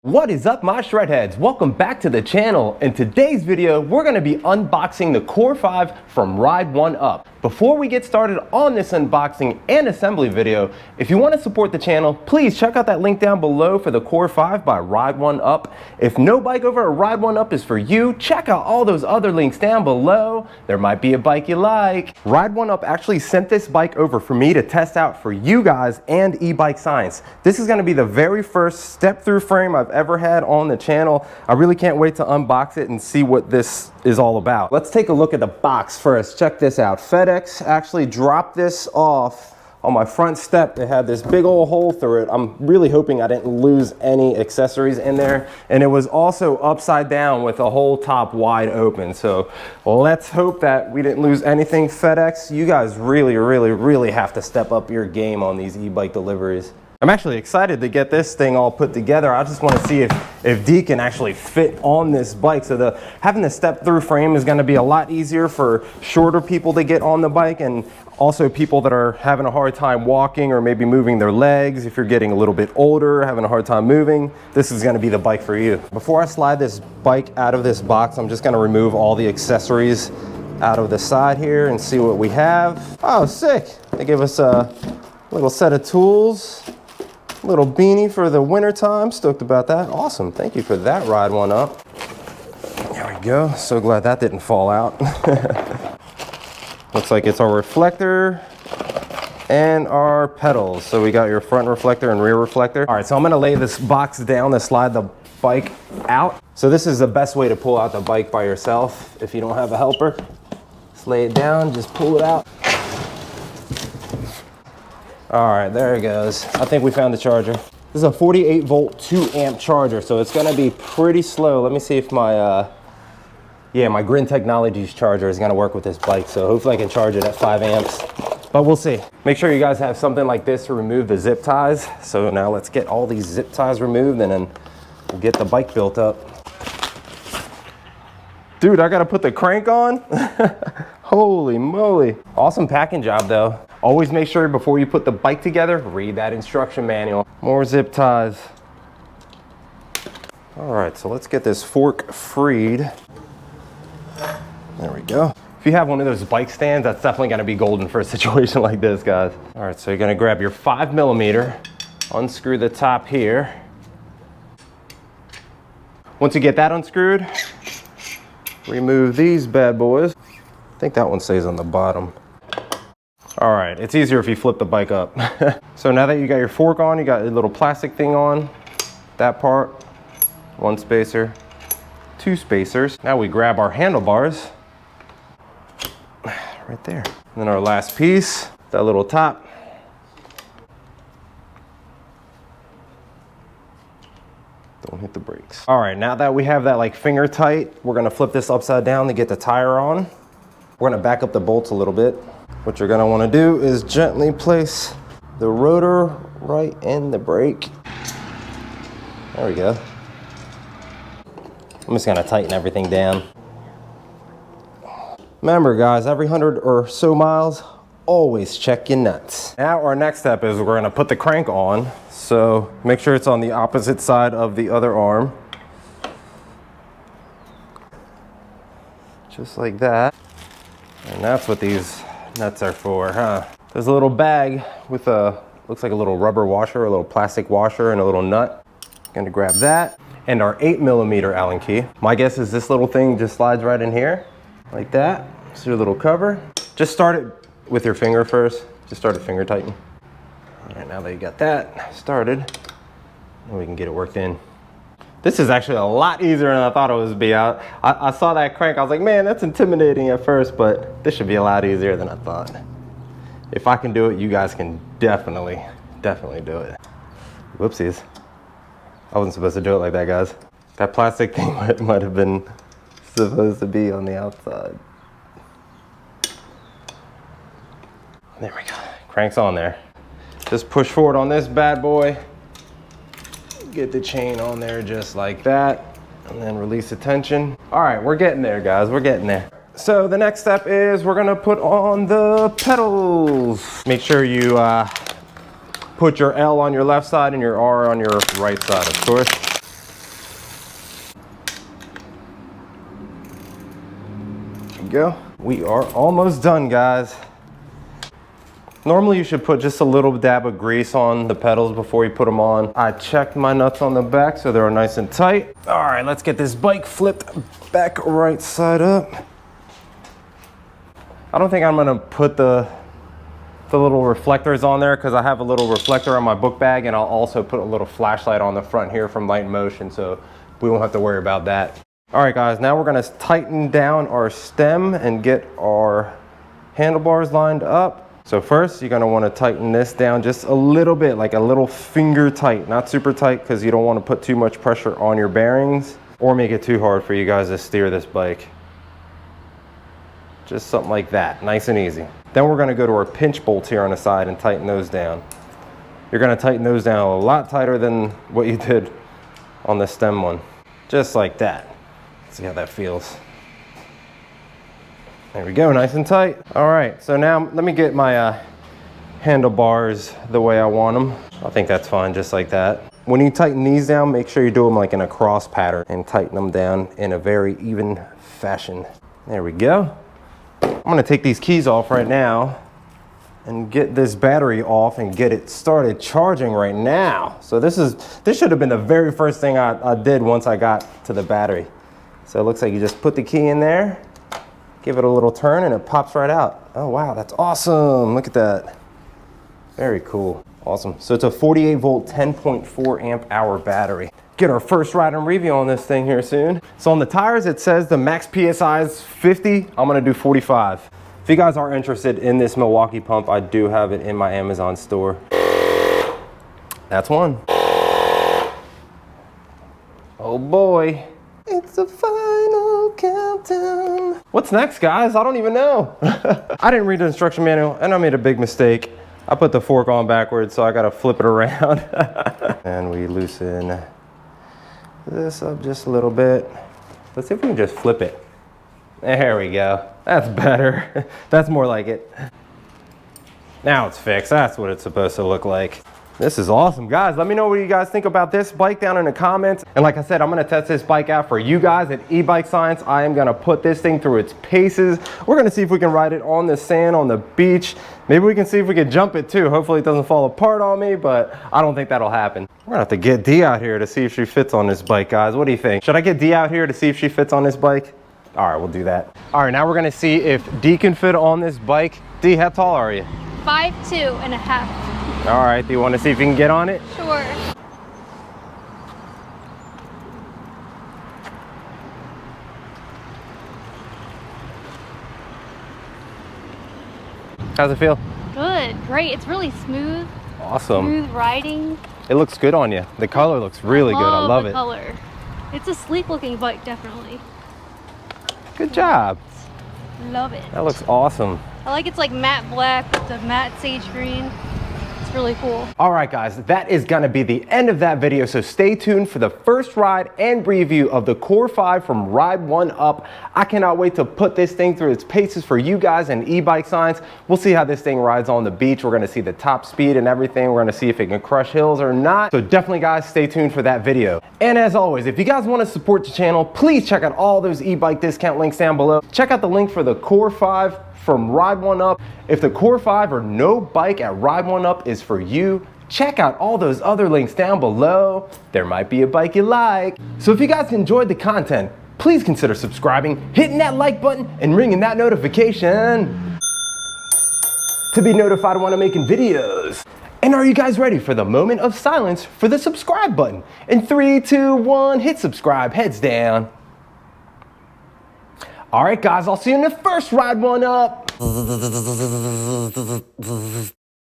What is up, my shredheads? Welcome back to the channel. In today's video, we're going to be unboxing the Core 5 from Ride1Up. Before we get started on this unboxing and assembly video, if you want to support the channel, please check out that link down below for the Core 5 by Ride1Up. If no bike over at Ride1Up is for you, check out all those other links down below. There might be a bike you like. Ride1Up actually sent this bike over for me to test out for you guys and e-bike science. This is going to be the very first step-through frame I've ever had on the channel. I really can't wait to unbox it and see what this is all about. Let's take a look at the box first. Check this out. FedEx actually dropped this off on my front step. It had this big old hole through it. I'm really hoping I didn't lose any accessories in there. And it was also upside down with the whole top wide open. So let's hope that we didn't lose anything. FedEx, you guys really have to step up your game on these e-bike deliveries. I'm actually excited to get this thing all put together. I just want to see if D can actually fit on this bike. So having the step-through frame is going to be a lot easier for shorter people to get on the bike, and also people that are having a hard time walking or maybe moving their legs. If you're getting a little bit older, having a hard time moving, this is going to be the bike for you. Before I slide this bike out of this box, I'm just going to remove all the accessories out of the side here and see what we have. Oh, sick. They give us a little set of tools. Little beanie for the winter time. Stoked about that. Awesome. Thank you for that, Ride1Up. There we go. So glad that didn't fall out. Looks like it's our reflector and our pedals. So we got your front reflector and rear reflector. All right, so I'm gonna lay this box down to slide the bike out. So this is the best way to pull out the bike by yourself if you don't have a helper. Just lay it down, just pull it out. All right, there it goes. I think we found the charger. This is a 48 volt 2 amp charger, so it's gonna be pretty slow. Let me see if my my Grin Technologies charger is gonna work with this bike. So hopefully I can charge it at 5 amps, but we'll see. Make sure you guys have something like this to remove the zip ties. So now let's get all these zip ties removed and then we'll get the bike built up. Dude, I gotta put the crank on? Holy moly. Awesome packing job though. Always make sure before you put the bike together, read that instruction manual. More zip ties. All right, so let's get this fork freed. There we go. If you have one of those bike stands, that's definitely gonna be golden for a situation like this, guys. All right, so you're gonna grab your 5mm, unscrew the top here. Once you get that unscrewed, remove these bad boys. I think that one stays on the bottom. All right, it's easier if you flip the bike up. So now that you got your fork on, you got a little plastic thing on, that part, 1 spacer, 2 spacers. Now we grab our handlebars, right there. And then our last piece, that little top. Don't hit the brakes. All right, now that we have that like finger tight, we're gonna flip this upside down to get the tire on. We're gonna back up the bolts a little bit. What you're gonna wanna do is gently place the rotor right in the brake. There we go. I'm just gonna tighten everything down. Remember guys, every 100 or so miles, always check your nuts. Now our next step is we're gonna put the crank on. So make sure it's on the opposite side of the other arm. Just like that. And that's what these nuts are for, huh? There's a little bag with looks like a little rubber washer, a little plastic washer, and a little nut. Gonna grab that. And our 8mm Allen key. My guess is this little thing just slides right in here, like that. It's your little cover. Just start it with your finger first. Just start it finger tighten. All right, now that you got that started, then we can get it worked in. This is actually a lot easier than I thought it would be. I saw that crank, I was like, man, that's intimidating at first, but this should be a lot easier than I thought. If I can do it, you guys can definitely do it. Whoopsies. I wasn't supposed to do it like that, guys. That plastic thing might have been supposed to be on the outside. There we go, crank's on there. Just push forward on this bad boy. Get the chain on there just like that, and then release the tension. All right, we're getting there, guys, we're getting there. So the next step is we're gonna put on the pedals. Make sure you Put your L on your left side and your R on your right side, of course. There you go. We are almost done, guys. Normally you should put just a little dab of grease on the pedals before you put them on. I checked my nuts on the back so they're nice and tight. All right, let's get this bike flipped back right side up. I don't think I'm gonna put the little reflectors on there because I have a little reflector on my book bag, and I'll also put a little flashlight on the front here from Light in Motion, so we won't have to worry about that. All right, guys, now we're gonna tighten down our stem and get our handlebars lined up. So first, you're gonna wanna tighten this down just a little bit, like a little finger tight, not super tight because you don't wanna put too much pressure on your bearings or make it too hard for you guys to steer this bike. Just something like that, nice and easy. Then we're gonna go to our pinch bolts here on the side and tighten those down. You're gonna tighten those down a lot tighter than what you did on the stem one. Just like that. See how that feels. There we go, nice and tight. All right, so now let me get my handlebars the way I want them. I think that's fine, just like that. When you tighten these down, make sure you do them like in a cross pattern and tighten them down in a very even fashion. There we go. I'm gonna take these keys off right now and get this battery off and get it started charging right now. So this should have been the very first thing I did once I got to the battery. So it looks like you just put the key in there, give it a little turn, and it pops right out. Oh wow, that's awesome. Look at that. Very cool. Awesome. So it's a 48 volt, 10.4 amp hour battery. Get our first ride and review on this thing here soon. So on the tires, it says the max PSI is 50. I'm gonna do 45. If you guys are interested in this Milwaukee pump, I do have it in my Amazon store. That's one. Oh boy. It's the final countdown. What's next, guys? I don't even know. I didn't read the instruction manual and I made a big mistake. I put the fork on backwards, so I gotta flip it around. And we loosen this up just a little bit. Let's see if we can just flip it. There we go. That's better. That's more like it. Now it's fixed. That's what it's supposed to look like. This is awesome, guys. Let me know what you guys think about this bike down in the comments. And like I said, I'm gonna test this bike out for you guys at E-Bike Science. I am gonna put this thing through its paces. We're gonna see if we can ride it on the sand, on the beach. Maybe we can see if we can jump it too. Hopefully it doesn't fall apart on me, but I don't think that'll happen. We're gonna have to get Dee out here to see if she fits on this bike, guys. What do you think? Should I get Dee out here to see if she fits on this bike? All right, we'll do that. All right, now we're gonna see if Dee can fit on this bike. Dee, how tall are you? 5'2.5". All right, do you want to see if you can get on it? Sure. How's it feel? Good, great. It's really smooth. Awesome. Smooth riding. It looks good on you. The color looks really good. I love it. Color. It's a sleek looking bike, definitely. Good job. Love it. That looks awesome. I like it's like matte black with the matte sage green. It's really cool. All right, guys, that is gonna be the end of that video, so stay tuned for the first ride and review of the Core 5 from Ride1Up. I cannot wait to put this thing through its paces for you guys in E-Bike Science. We'll see how this thing rides on the beach. We're gonna see the top speed and everything. We're gonna see if it can crush hills or not. So definitely, guys, stay tuned for that video. And as always, if you guys wanna support the channel, please check out all those e-bike discount links down below. Check out the link for the Core 5 from Ride1Up. If the Core 5 or no bike at Ride1Up is for you, check out all those other links down below. There might be a bike you like. So if you guys enjoyed the content, please consider subscribing, hitting that like button, and ringing that notification to be notified when I'm making videos. And are you guys ready for the moment of silence for the subscribe button? In 3, 2, 1, hit subscribe, heads down. All right, guys, I'll see you in the first Ride1Up.